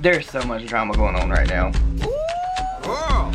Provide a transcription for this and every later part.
There's so much drama going on right now. Girl,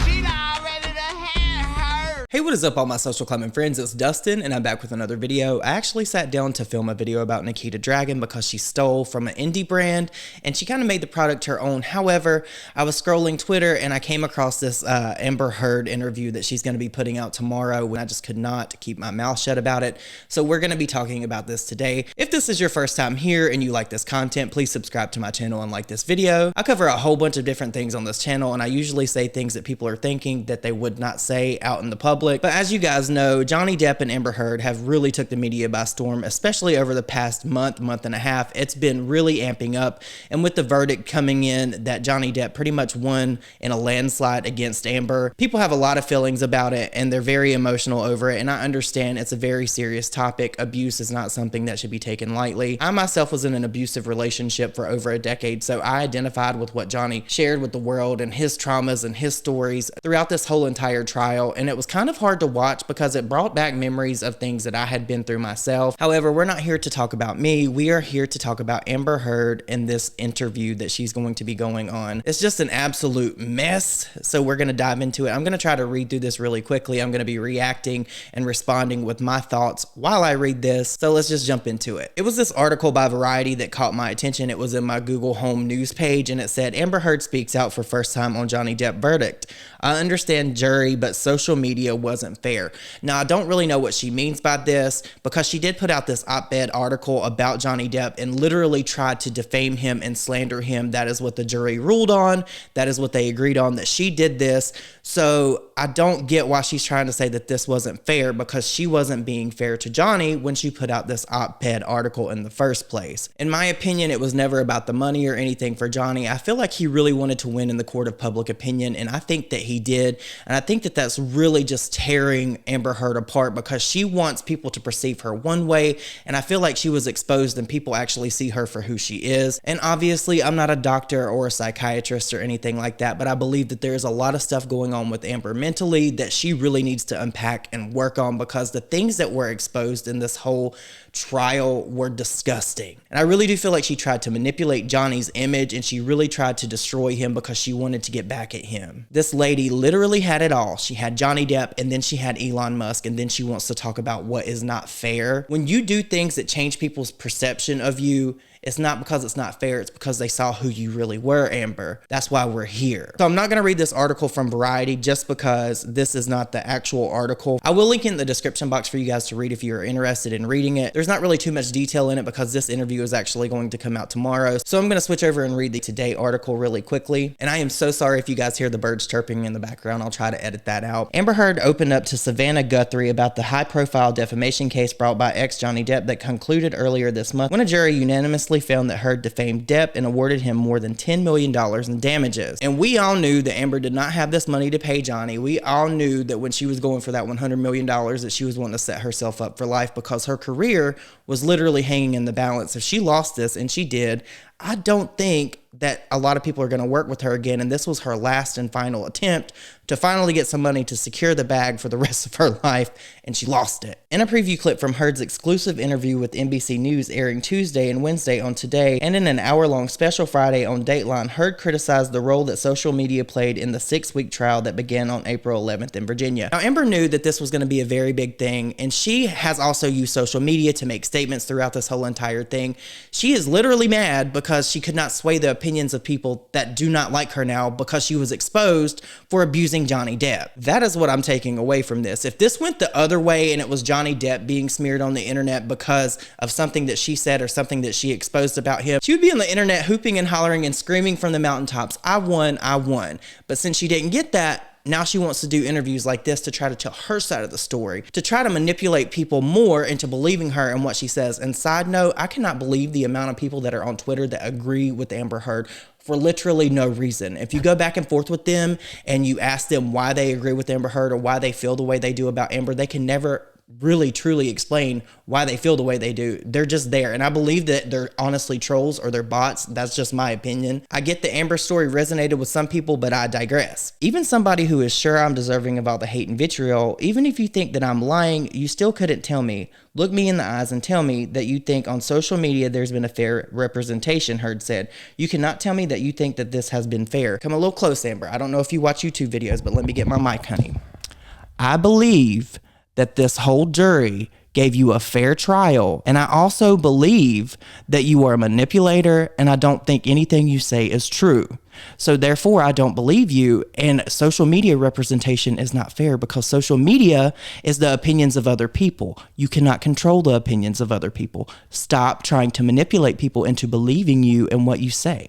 she not ready to have her. Hey, what is up all my social climbing friends? It's Dustin and I'm back with another video. I actually sat down to film a video about Nikita Dragon because she stole from an indie brand and she kind of made the product her own. However, I was scrolling Twitter and I came across this Amber Heard interview that she's going to be putting out tomorrow when I just could not keep my mouth shut about it. So we're going to be talking about this today. If this is your first time here and you like this content, please subscribe to my channel and like this video. I cover a whole bunch of different things on this channel and I usually say things that people are thinking that they would not say out in the public. But as you guys know, Johnny Depp and Amber Heard have really took the media by storm, especially over the past month and a half. It's been really amping up. And with the verdict coming in that Johnny Depp pretty much won in a landslide against Amber, people have a lot of feelings about it and they're very emotional over it. And I understand it's a very serious topic. Abuse is not something that should be taken lightly. I myself was in an abusive relationship for over a decade, so I identified with what Johnny shared with the world and his traumas and his stories throughout this whole entire trial. And it was kind of hard to watch because it brought back memories of things that I had been through myself. However, we're not here to talk about me. We are here to talk about Amber Heard and this interview that she's going to be going on. It's just an absolute mess. So we're going to dive into it. I'm going to try to read through this really quickly. I'm going to be reacting and responding with my thoughts while I read this. So let's just jump into it. It was this article by Variety that caught my attention. It was in my Google Home news page and it said, Amber Heard speaks out for first time on Johnny Depp verdict. I understand jury, but social media wasn't fair. Now, I don't really know what she means by this because she did put out this op-ed article about Johnny Depp and literally tried to defame him and slander him. That is what the jury ruled on. That is what they agreed on, that she did this. So I don't get why she's trying to say that this wasn't fair because she wasn't being fair to Johnny when she put out this op-ed article in the first place. In my opinion, it was never about the money or anything for Johnny. I feel like he really wanted to win in the court of public opinion, and I think that he did. And I think that that's really just tearing Amber Heard apart because she wants people to perceive her one way, and I feel like she was exposed and people actually see her for who she is. And obviously, I'm not a doctor or a psychiatrist or anything like that, but I believe that there's a lot of stuff going on with Amber mentally that she really needs to unpack and work on because the things that were exposed in this whole trial were disgusting. And I really do feel like she tried to manipulate Johnny's image and she really tried to destroy him because she wanted to get back at him. This lady literally had it all. She had Johnny Depp and then she had Elon Musk and then she wants to talk about what is not fair. When you do things that change people's perception of you, it's not because it's not fair, it's because they saw who you really were, Amber. That's why we're here. So I'm not gonna read this article from Variety just because this is not the actual article. I will link it in the description box for you guys to read if you're interested in reading it. There's not really too much detail in it because this interview is actually going to come out tomorrow. So I'm gonna switch over and read the Today article really quickly. And I am so sorry if you guys hear the birds chirping in the background. I'll try to edit that out. Amber Heard opened up to Savannah Guthrie about the high-profile defamation case brought by ex-Johnny Depp that concluded earlier this month when a jury unanimously found that Heard defamed Depp and awarded him more than $10 million in damages. And we all knew that Amber did not have this money to pay Johnny. We all knew that when she was going for that $100 million that she was wanting to set herself up for life because her career was literally hanging in the balance. If she lost this, and she did, I don't think that a lot of people are going to work with her again. And this was her last and final attempt to finally get some money to secure the bag for the rest of her life, and she lost it. In a preview clip from Heard's exclusive interview with NBC News airing Tuesday and Wednesday on Today, and in an hour-long special Friday on Dateline, Heard criticized the role that social media played in the 6-week trial that began on April 11th in Virginia. Now, Amber knew that this was going to be a very big thing, and she has also used social media to make statements throughout this whole entire thing. She is literally mad because she could not sway the opinions of people that do not like her now because she was exposed for abusing Johnny Depp. That is what I'm taking away from this. If this went the other way and it was Johnny Depp being smeared on the internet because of something that she said or something that she exposed about him, she would be on the internet hooping and hollering and screaming from the mountaintops, I won, I won. But since she didn't get that, now she wants to do interviews like this to try to tell her side of the story, to try to manipulate people more into believing her and what she says. And side note, I cannot believe the amount of people that are on Twitter that agree with Amber Heard for literally no reason. If you go back and forth with them and you ask them why they agree with Amber Heard or why they feel the way they do about Amber, they can never really truly explain why they feel the way they do. They're just there. And I believe that they're honestly trolls or they're bots. That's just my opinion. I get the Amber story resonated with some people, but I digress. Even somebody who is sure I'm deserving of all the hate and vitriol, even if you think that I'm lying, you still couldn't tell me. Look me in the eyes and tell me that you think on social media there's been a fair representation, Heard said. You cannot tell me that you think that this has been fair. Come a little close, Amber. I don't know if you watch YouTube videos, but let me get my mic, honey. I believe that this whole jury gave you a fair trial, and I also believe that you are a manipulator, and I don't think anything you say is true. So therefore, I don't believe you, and social media representation is not fair because social media is the opinions of other people. You cannot control the opinions of other people. Stop trying to manipulate people into believing you and what you say.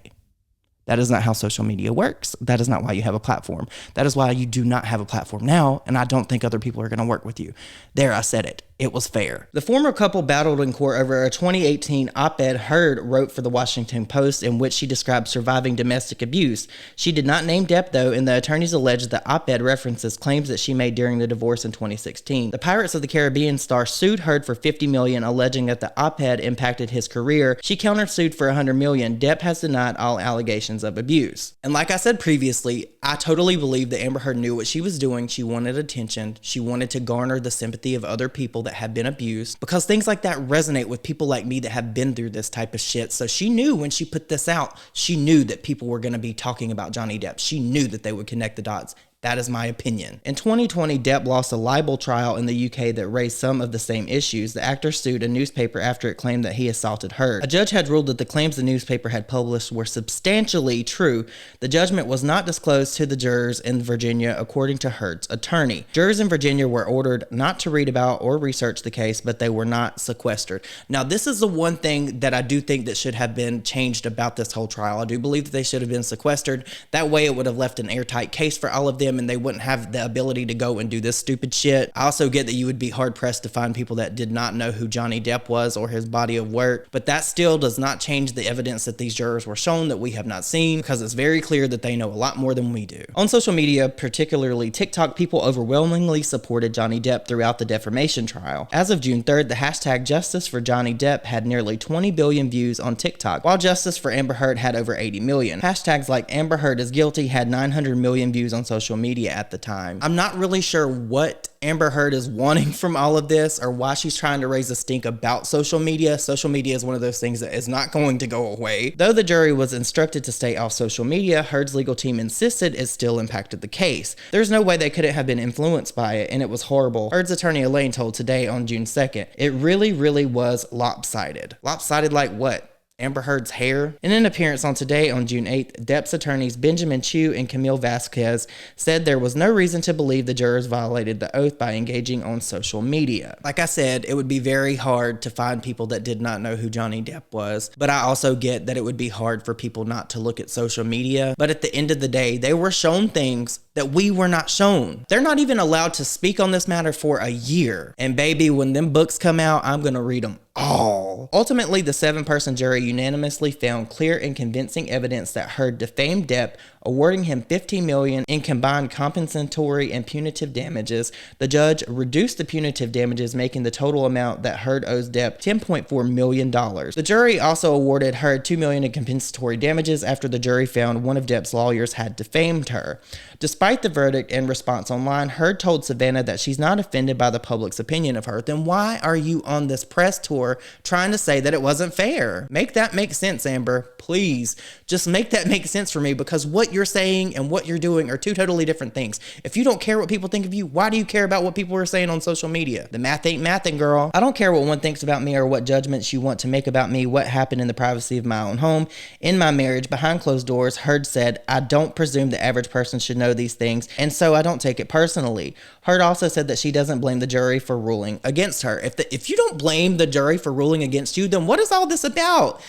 That is not how social media works. That is not why you have a platform. That is why you do not have a platform now, and I don't think other people are going to work with you. There, I said it. It was fair. The former couple battled in court over a 2018 op-ed Heard wrote for the Washington Post in which she described surviving domestic abuse. She did not name Depp, though, and the attorneys alleged that op-ed references claims that she made during the divorce in 2016. The Pirates of the Caribbean star sued Heard for $50 million, alleging that the op-ed impacted his career. She countersued for $100 million. Depp has denied all allegations of abuse. And like I said previously, I totally believe that Amber Heard knew what she was doing. She wanted attention. She wanted to garner the sympathy of other people that have been abused, because things like that resonate with people like me that have been through this type of shit. So she knew when she put this out, she knew that people were going to be talking about Johnny Depp. She knew that they would connect the dots. That is my opinion. In 2020, Depp lost a libel trial in the UK that raised some of the same issues. The actor sued a newspaper after it claimed that he assaulted Heard. A judge had ruled that the claims the newspaper had published were substantially true. The judgment was not disclosed to the jurors in Virginia, according to Heard's attorney. Jurors in Virginia were ordered not to read about or research the case, but they were not sequestered. Now, this is the one thing that I do think that should have been changed about this whole trial. I do believe that they should have been sequestered. That way it would have left an airtight case for all of them, and they wouldn't have the ability to go and do this stupid shit. I also get that you would be hard pressed to find people that did not know who Johnny Depp was or his body of work, but that still does not change the evidence that these jurors were shown that we have not seen, because it's very clear that they know a lot more than we do. On social media, particularly TikTok, people overwhelmingly supported Johnny Depp throughout the defamation trial. As of June 3rd, the hashtag Justice for Johnny Depp had nearly 20 billion views on TikTok, while Justice for Amber Heard had over 80 million. Hashtags like Amber Heard is guilty had 900 million views on social media at the time. I'm not really sure what Amber Heard is wanting from all of this or why she's trying to raise a stink about social media. Social media is one of those things that is not going to go away. Though the jury was instructed to stay off social media, Heard's legal team insisted it still impacted the case. There's no way they couldn't have been influenced by it, and it was horrible. Heard's attorney Elaine told Today on June 2nd, it really was lopsided. Lopsided like what? Amber Heard's hair? In an appearance on Today on June 8th, Depp's attorneys Benjamin Chew and Camille Vasquez said there was no reason to believe the jurors violated the oath by engaging on social media. Like I said, it would be very hard to find people that did not know who Johnny Depp was, but I also get that it would be hard for people not to look at social media. But at the end of the day, they were shown things that we were not shown. They're not even allowed to speak on this matter for a year. And baby, when them books come out, I'm gonna read them all. Ultimately, the 7-person jury unanimously found clear and convincing evidence that Heard defamed Depp, awarding him $15 million in combined compensatory and punitive damages. The judge reduced the punitive damages, making the total amount that Heard owes Depp $10.4 million. The jury also awarded Heard $2 million in compensatory damages after the jury found one of Depp's lawyers had defamed her. Despite the verdict and response online, Heard told Savannah that she's not offended by the public's opinion of her. Then why are you on this press tour trying to say that it wasn't fair? Make that make sense, Amber. Please, just make that make sense for me, because what you're saying and what you're doing are two totally different things. If you don't care what people think of you, why do you care about what people are saying on social media? The math ain't mathing, girl. I don't care what one thinks about me or what judgments you want to make about me, what happened in the privacy of my own home, in my marriage, behind closed doors. Heard said, I don't presume the average person should know these things, and so I don't take it personally. Heard also said that she doesn't blame the jury for ruling against her. If you don't blame the jury for ruling against you, then what is all this about?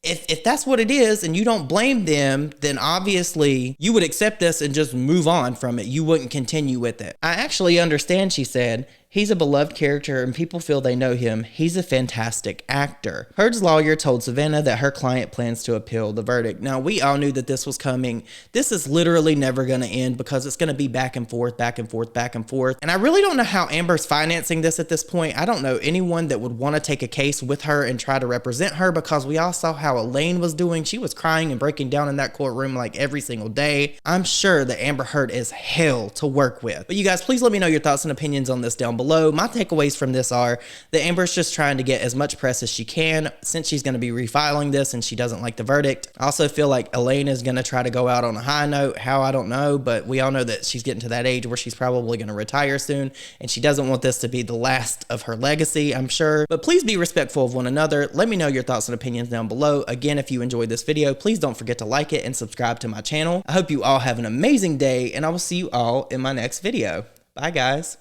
If that's what it is and you don't blame them, then obviously you would accept this and just move on from it. You wouldn't continue with it. I actually understand, she said. He's a beloved character and people feel they know him. He's a fantastic actor. Heard's lawyer told Savannah that her client plans to appeal the verdict. Now, we all knew that this was coming. This is literally never going to end because it's going to be back and forth, back and forth, back and forth. And I really don't know how Amber's financing this at this point. I don't know anyone that would want to take a case with her and try to represent her, because we all saw how Elaine was doing. She was crying and breaking down in that courtroom like every single day. I'm sure that Amber Heard is hell to work with. But you guys, please let me know your thoughts and opinions on this down below. My takeaways from this are that Amber's just trying to get as much press as she can since she's going to be refiling this and she doesn't like the verdict. I also feel like Elaine is going to try to go out on a high note. How, I don't know, but we all know that she's getting to that age where she's probably going to retire soon, and she doesn't want this to be the last of her legacy, I'm sure. But please be respectful of one another. Let me know your thoughts and opinions down below. Again, if you enjoyed this video, please don't forget to like it and subscribe to my channel. I hope you all have an amazing day, and I will see you all in my next video. Bye, guys.